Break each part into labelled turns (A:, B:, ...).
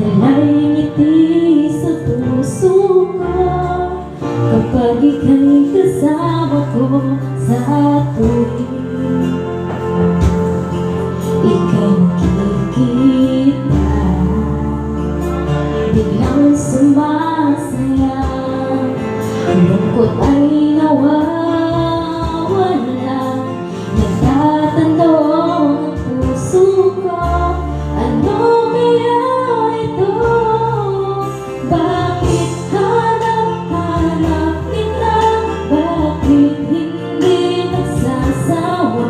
A: Wala'y ngiti sa puso ko kapag ika'y kasama ko sa tuwing ika'y nakikita. Biglang sumasaya, ang lungkot ay nawawala. Nagtatanong ang puso ko, ano kaya ito? Bakit hanap-hanap kita? Bakit hindi nagsasawa?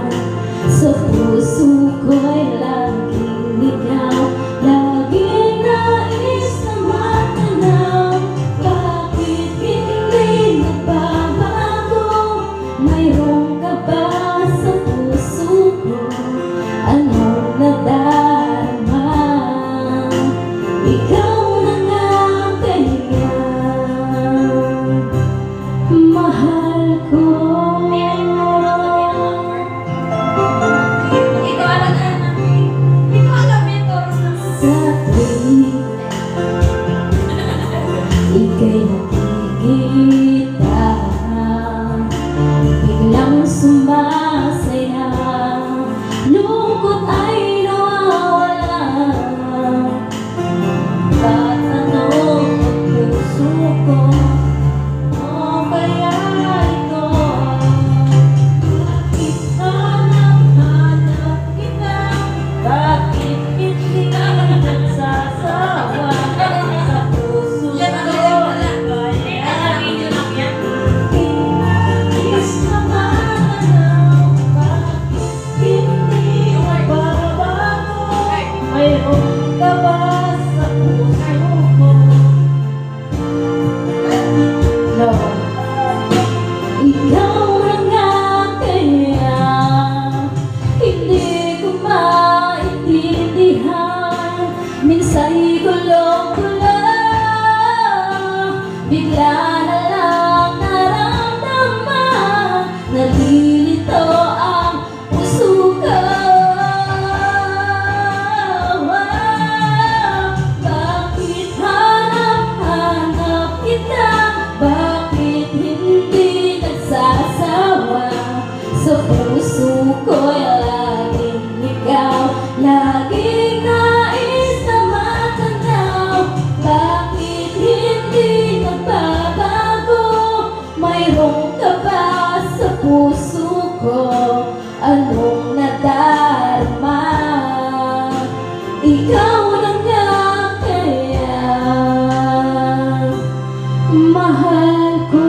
A: Sa puso ko'y laging ikaw, laging nais na matanaw. Bakit hindi nagbabago? Mayroon ka ba sa puso ko? Anong nadarama? Ikaw na nga kaya mahal ko. Sa tuwing ika'y nakikita, biglang sumasaya, lungkot ay nawawala. Tatanong ang puso ko, ano kaya ito? Bakit hanap-hanap kita? Bakit hindi nagsasawa? Sa puso ko is na matanaw. Bakit hindi magbabago? Mayroon ka ba sa puso ko? Lord, ikaw na nga kaya hindi ko maintindihan. Minsa'y gulong-gulong, bigla na lang naramdaman, nalilito ang puso ko. Bakit hanap-hanap kita? Bakit hindi nagsasawa? Sa puso ko'y laging ikaw, laging nais na matanaw. Bakit hindi nagbabago? Mayroon ka ba sa puso ko? Anong nadarama? Ikaw na nga kaya mahal ko.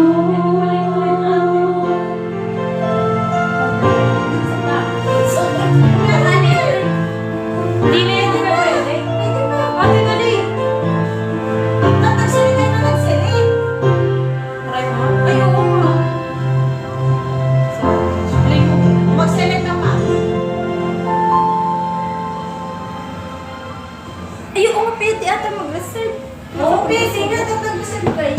B: Ayoko nga pwede ata mag-reserve. Oo, pwede nga. Tatag-reserve kayo.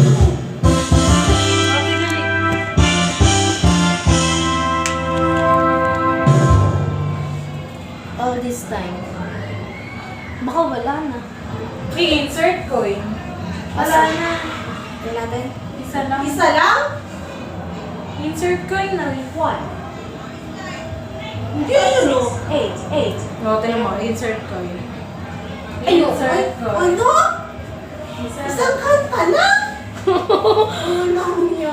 B: All this time. Baka wala na.
C: I-insert coin.
B: Wala na. Wala natin.
C: Isa lang.
B: Isa lang?
C: Insert coin na rin. 1.
B: Hindi ano?
A: 8.
C: O, tingnan mo. Insert coin.
B: Ayoko.
C: Insert coin.
B: Ano?
C: Isa
B: Isang kanta lang?